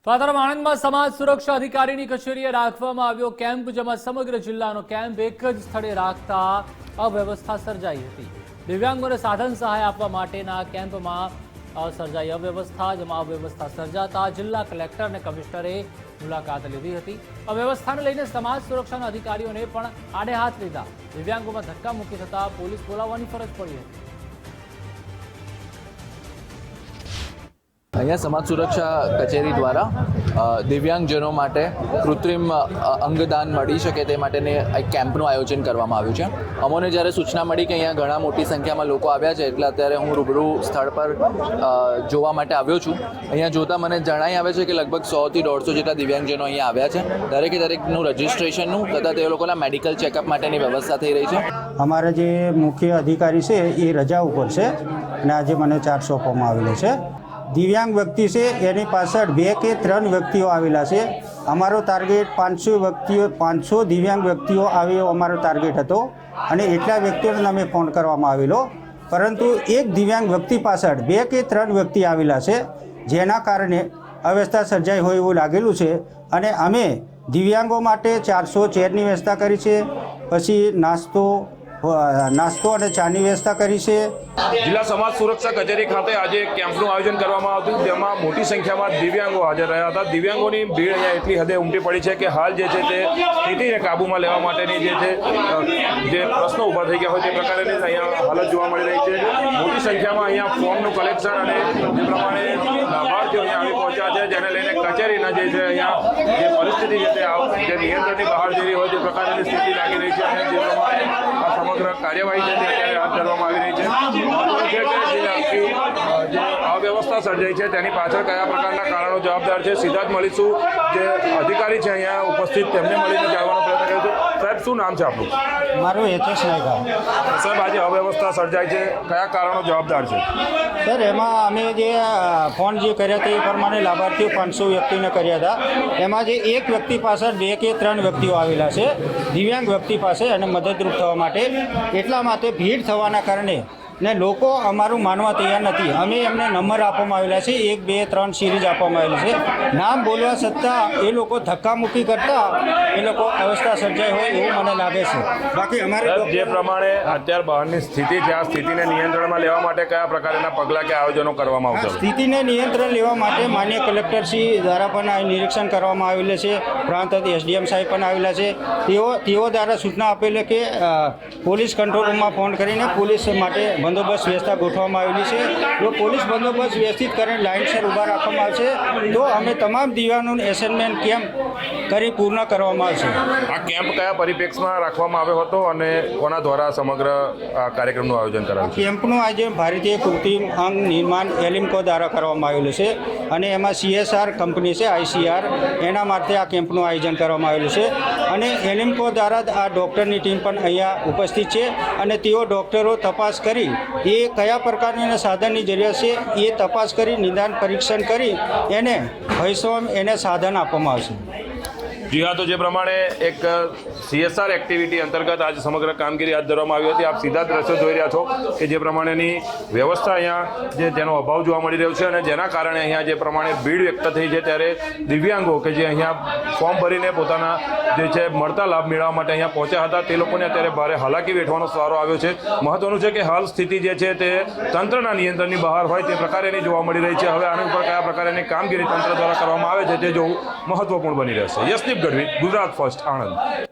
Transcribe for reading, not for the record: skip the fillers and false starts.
પાદરામાં આણંદમાં સમાજ સુરક્ષા અધિકારીની કચેરીએ રાખવામાં આવ્યો કેમ્પ, જેમાં સમગ્ર જિલ્લાનો કેમ્પ એક જ સ્થળે રાખતા અવ્યવસ્થા સર્જાઈ હતી। દિવ્યાંગોને સાધન સહાય આપવા માટેના કેમ્પમાં સર્જાઈ અવ્યવસ્થા, જેમાં અવ્યવસ્થા સર્જાતા જિલ્લા કલેક્ટર અને કમિશનરે મુલાકાત લીધી હતી। અવ્યવસ્થાને લઈને સમાજ સુરક્ષાના અધિકારીઓને પણ આડે હાથ લીધા। દિવ્યાંગોમાં ધક્કામુક્કી થતા પોલીસ બોલાવવાની ફરજ પડી હતી। અહીંયા સમાજ સુરક્ષા કચેરી દ્વારા દિવ્યાંગજનો માટે કૃત્રિમ અંગદાન મળી શકે તે માટેની એક કેમ્પનું આયોજન કરવામાં આવ્યું છે। અમોને જ્યારે સૂચના મળી કે અહીંયા ઘણા મોટી સંખ્યામાં લોકો આવ્યા છે, એટલે અત્યારે હું રૂબરૂ સ્થળ પર જોવા માટે આવ્યો છું। અહીંયા જોતાં મને જણાઈ આવે છે કે લગભગ 100 થી 150 જેટલા દિવ્યાંગજનો અહીંયા આવ્યા છે। દરેકે દરેકનું રજિસ્ટ્રેશનનું તથા તે લોકોના મેડિકલ ચેકઅપ માટેની વ્યવસ્થા થઈ રહી છે। અમારા જે મુખ્ય અધિકારી છે એ રજા ઉપર છે અને આજે મને ચાર્જ સોંપવામાં આવેલો છે। દિવ્યાંગ વ્યક્તિ છે એની પાછળ 2 કે 3 વ્યક્તિઓ આવેલા છે। અમારો ટાર્ગેટ 500 દિવ્યાંગ વ્યક્તિઓ આવે એવો અમારો ટાર્ગેટ હતો અને એટલા વ્યક્તિઓને અમે ફોન કરવામાં આવેલો, પરંતુ એક દિવ્યાંગ વ્યક્તિ પાછળ 2 કે 3 વ્યક્તિ આવેલા છે, જેના કારણે અવ્યવસ્થા સર્જાઈ હોય એવું લાગેલું છે। અને અમે દિવ્યાંગો માટે 400 ચેરની વ્યવસ્થા કરી છે, પછી નાસ્તો અને ચાની વ્યવસ્થા કરી છે। જિલ્લા સમાજ સુરક્ષા કચેરી ખાતે આજે એક કેમ્પનું આયોજન કરવામાં આવ્યું, જેમાં મોટી સંખ્યામાં દિવ્યાંગો હાજર રહ્યા હતા। દિવ્યાંગોની ભીડ અહીંયા એટલી હદે ઉમટી પડી છે કે હાલ જે છે તે સ્થિતિને કાબૂમાં લેવા માટેની જે પ્રશ્નો ઊભા થઈ ગયા હોય તે પ્રકારની અહીંયા હાલત જોવા મળી રહી છે। મોટી સંખ્યામાં અહીંયા ફોર્મનું કલેક્શન અને જે પ્રમાણે લાભાર્થીઓ અહીંયા આવી પહોંચ્યા છે, જેને લઈને કચેરીના જે છે અહીંયા જે પરિસ્થિતિ છે તે નિયંત્રણની બહાર જઈ રહી હોય તે પ્રકારની સ્થિતિ લાગી રહી છે અને જે પ્રમાણે આ સમગ્ર કાર્યવાહી છે તે અત્યારે હાથ ધરવામાં આવી રહી છે। જે અવ્યવસ્થા સર્જાઈ છે તેની પાછળ કયા પ્રકારના કારણો જવાબદાર છે, સીધા જ મળીશું જે અધિકારી છે અહીંયા ઉપસ્થિત તેમને મળીને જાણવાનો પ્રયત્ન કરીશું। સાહેબ, શું નામ છે આપનું? મારું એચએસ નાયકા। સાહેબ, આજે અવ્યવસ્થા સર્જાઈ છે, કયા કારણો જવાબદાર છે? સર, એમાં અમે જે ફોન જે કર્યા હતા એ પ્રમાણે લાભાર્થીઓ 500 વ્યક્તિને કર્યા હતા। એમાં જે એક વ્યક્તિ પાછળ 2 કે 3 વ્યક્તિઓ આવેલા છે દિવ્યાંગ વ્યક્તિ પાસે અને મદદરૂપ થવા માટે। એટલા માટે ભીડ થવાના કારણે ને લોકો અમારું માનવા તૈયાર નથી। અમે એમને નંબર આપવામાં આવેલા છે, 1, 2, 3 સિરીઝ આપવામાં આવેલી છે। નામ બોલવા છતાં એ લોકો ધક્કામુક્કી કરતા એ લોકો અવસ્થા સર્જાઈ હોય એવું મને લાગે છે। બાકી અમારે જે પ્રમાણે અત્યારે બહારની સ્થિતિ છે, આ સ્થિતિને નિયંત્રણમાં લેવા માટે કયા પ્રકારના પગલાં કે આયોજનો કરવામાં આવશે? સ્થિતિને નિયંત્રણ લેવા માટે માન્ય કલેક્ટરશ્રી દ્વારા પણ નિરીક્ષણ કરવામાં આવેલું છે, પ્રાંત એસડીએમ સાહેબ પણ આવેલા છે। તેઓ દ્વારા સૂચના આપેલી કે પોલીસ કંટ્રોલ રૂમમાં ફોન કરીને પોલીસ માટે બંદોબસ્ત વ્યવસ્થા ગોઠવવામાં આવેલી છે। જો પોલીસ બંદોબસ્ત વ્યવસ્થિત કરીને લાઇનસર ઊભા રાખવામાં આવશે તો અમે તમામ દિવ્યાંગોનું એસાઇનમેન્ટ કેમ્પ કરી પૂર્ણ કરવામાં આવશે। આ કેમ્પ કયા પરિપ્રેક્ષમાં રાખવામાં આવ્યો હતો અને કોના દ્વારા સમગ્ર આ કાર્યક્રમનું આયોજન કરાયું છે? કેમ્પનું આયોજન ભારતીય કૃત્રિમ અંગ નિર્માણ એલિમ્કો દ્વારા કરવામાં આવેલું છે અને એમાં CSR કંપની છે, ICR, એના માટે આ કેમ્પનું આયોજન કરવામાં આવેલું છે। અને એલિમ્કો દ્વારા આ ડૉક્ટરની ટીમ પણ અહીંયા ઉપસ્થિત છે અને તેઓ ડૉક્ટરો તપાસ કરી એ કયા પ્રકારના સાધનની જરૂરિયાત છે એ તપાસ કરી નિદાન પરીક્ષણ કરી એને ભવિષ્યમાં એને સાધન આપવામાં આવશે। જી હા, તો જે પ્રમાણે એક CSR એક્ટિવિટી અંતર્ગત આજે સમગ્ર કામગીરી હાથ ધરવામાં આવી હતી। આપ સીધા દ્રશ્યો જોઈ રહ્યા છો કે જે પ્રમાણેની વ્યવસ્થા અહીંયા જેનો અભાવ જોવા મળી રહ્યો છે અને જેના કારણે અહીંયા જે પ્રમાણે ભીડ વ્યક્ત થઈ છે, ત્યારે દિવ્યાંગો કે જે અહીંયા ફોર્મ ભરીને પોતાના જે છે મળતા લાભ મેળવવા માટે અહીંયા પહોંચ્યા હતા, તે લોકોને અત્યારે ભારે હાલાકી વેઠવાનો સવારો આવ્યો છે। મહત્વનું છે કે હાલ સ્થિતિ જે છે તે તંત્રના નિયંત્રણની બહાર હોય તે પ્રકારેની જોવા મળી રહી છે। હવે આની ઉપર કયા પ્રકારની કામગીરી તંત્ર દ્વારા કરવામાં આવે છે તે જોવું મહત્વપૂર્ણ બની રહેશે। યશદીપ ગઢવી, ગુજરાત ફર્સ્ટ, આણંદ।